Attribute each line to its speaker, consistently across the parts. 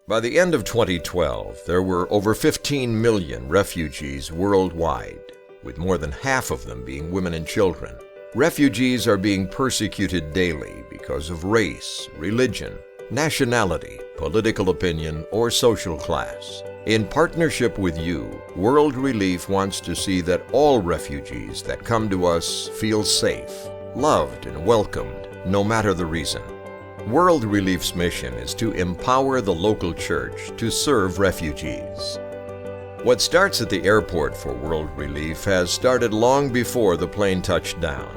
Speaker 1: By the end of 2012, there were over 15 million refugees worldwide, with more than half of them being women and children. Refugees are being persecuted daily because of race, religion, nationality, political opinion, or social class. In partnership with you, World Relief wants to see that all refugees that come to us feel safe, loved, and welcomed, no matter the reason. World Relief's mission is to empower the local church to serve refugees. What starts at the airport for World Relief has started long before the plane touched down.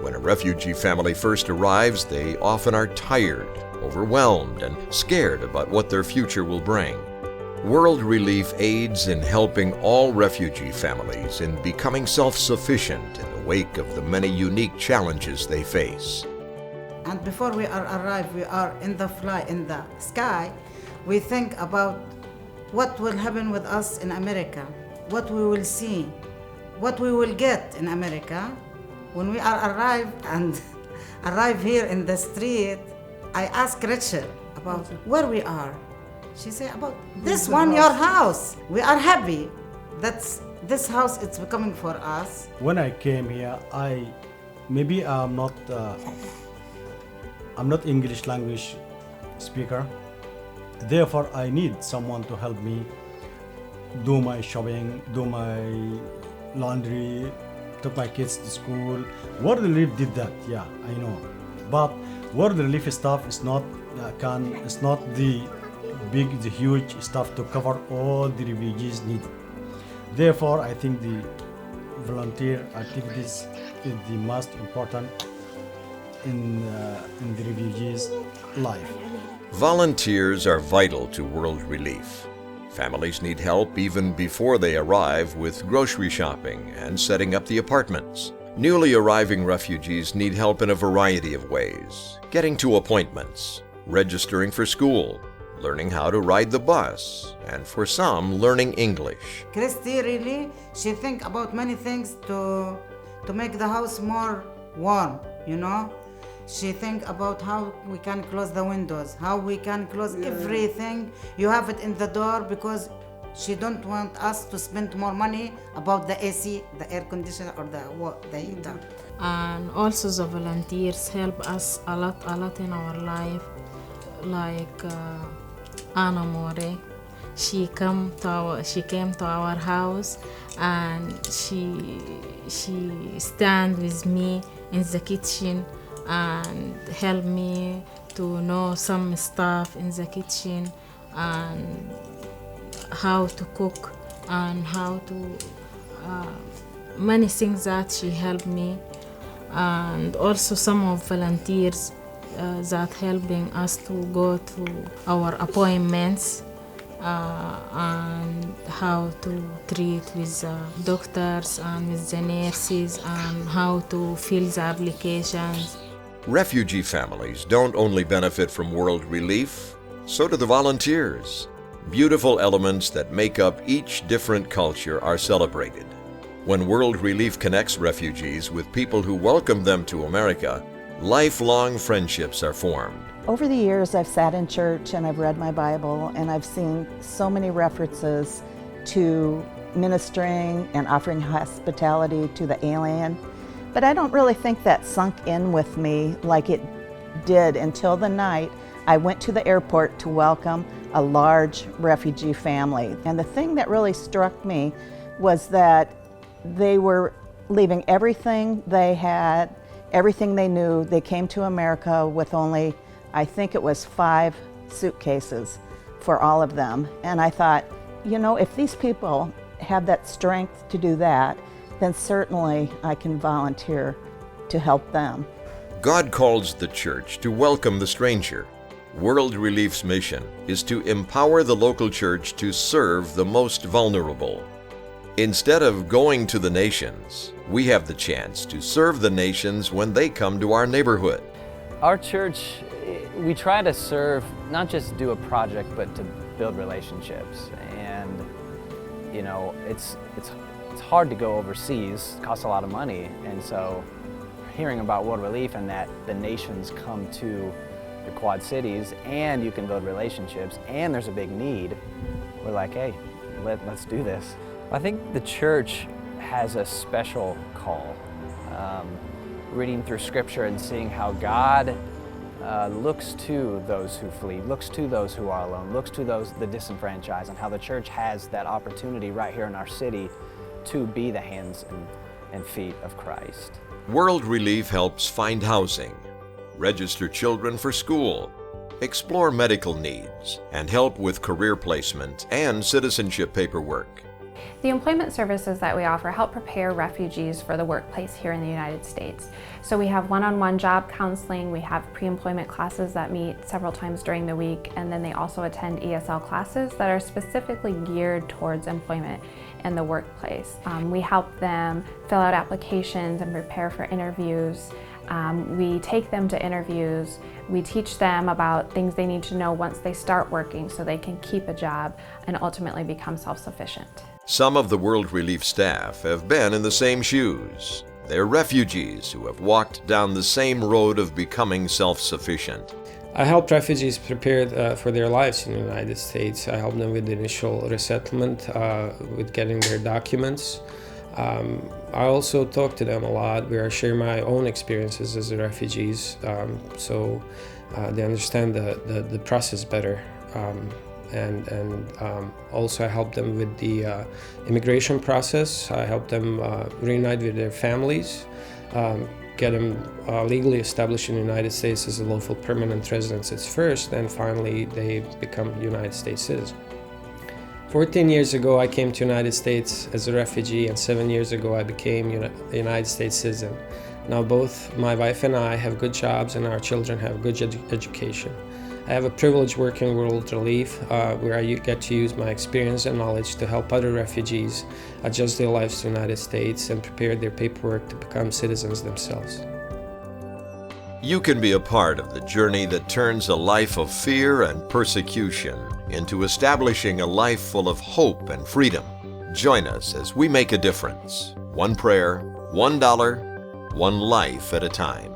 Speaker 1: When a refugee family first arrives, they often are tired, overwhelmed, and scared about what their future will bring. World Relief aids in helping all refugee families in becoming self-sufficient in the wake of the many unique challenges they face.
Speaker 2: And before we arrive, we are in the sky, we think about what will happen with us in America, what we will see, what we will get in America. When we arrive here in the street, I ask Rachel about where we are. She said about this one, your house. We are happy that this house is becoming for us.
Speaker 3: When I came here, maybe I'm not English language speaker. Therefore, I need someone to help me do my shopping, do my laundry, took my kids to school. World Relief did that, yeah, I know. But World Relief stuff is not the huge stuff to cover all the refugees need. Therefore, I think the volunteer activities is the most important in the refugees' life.
Speaker 1: Volunteers are vital to World Relief. Families need help even before they arrive with grocery shopping and setting up the apartments. Newly arriving refugees need help in a variety of ways: getting to appointments, registering for school, learning how to ride the bus, and for some, learning English.
Speaker 2: Christy really, she think about many things to make the house more warm, you know. She think about how we can close the windows, how we can close everything. You have it in the door because she don't want us to spend more money about the AC, the air conditioner, or the heater.
Speaker 4: And also the volunteers help us a lot in our life. Like Anna More, she came to our house and she stand with me in the kitchen and help me to know some stuff in the kitchen and how to cook and how to many things that she helped me. And also some of volunteers that helping us to go to our appointments and how to treat with the doctors and with the nurses and how to fill the applications.
Speaker 1: Refugee families don't only benefit from World Relief, so do the volunteers. Beautiful elements that make up each different culture are celebrated. When World Relief connects refugees with people who welcome them to America, lifelong friendships are formed.
Speaker 5: Over the years, I've sat in church and I've read my Bible, and I've seen so many references to ministering and offering hospitality to the alien. But I don't really think that sunk in with me like it did until the night I went to the airport to welcome a large refugee family. And the thing that really struck me was that they were leaving everything they had, everything they knew. They came to America with only, I think it was 5 suitcases for all of them. And I thought, you know, if these people have that strength to do that, then certainly I can volunteer to help them.
Speaker 1: God calls the church to welcome the stranger. World Relief's mission is to empower the local church to serve the most vulnerable. Instead of going to the nations, we have the chance to serve the nations when they come to our neighborhood.
Speaker 6: Our church, we try to serve, not just do a project, but to build relationships. And, you know, it's hard to go overseas, it costs a lot of money. And so hearing about World Relief and that the nations come to the Quad Cities, and you can build relationships, and there's a big need, we're like, hey, let's do this. I think the church has a special call. Reading through Scripture and seeing how God looks to those who flee, looks to those who are alone, looks to the disenfranchised, and how the church has that opportunity right here in our city to be the hands and feet of Christ.
Speaker 1: World Relief helps find housing, register children for school, explore medical needs, and help with career placement and citizenship paperwork.
Speaker 7: The employment services that we offer help prepare refugees for the workplace here in the United States. So we have one-on-one job counseling, we have pre-employment classes that meet several times during the week, and then they also attend ESL classes that are specifically geared towards employment in the workplace. We help them fill out applications and prepare for interviews. We take them to interviews. We teach them about things they need to know once they start working so they can keep a job and ultimately become self-sufficient.
Speaker 1: Some of the World Relief staff have been in the same shoes. They're refugees who have walked down the same road of becoming self-sufficient.
Speaker 8: I help refugees prepare for their lives in the United States. I help them with the initial resettlement, with getting their documents. I also talk to them a lot where I share my own experiences as refugees, so they understand the process better. And also I help them with the immigration process. I help them reunite with their families, get them legally established in the United States as a lawful permanent residence at first, and finally they become United States citizens. 14 years ago I came to the United States as a refugee, and 7 years ago I became a United States citizen. Now both my wife and I have good jobs and our children have good education. I have a privilege working in World Relief, where I get to use my experience and knowledge to help other refugees adjust their lives to the United States and prepare their paperwork to become citizens themselves.
Speaker 1: You can be a part of the journey that turns a life of fear and persecution into establishing a life full of hope and freedom. Join us as we make a difference. One prayer, $1, one life at a time.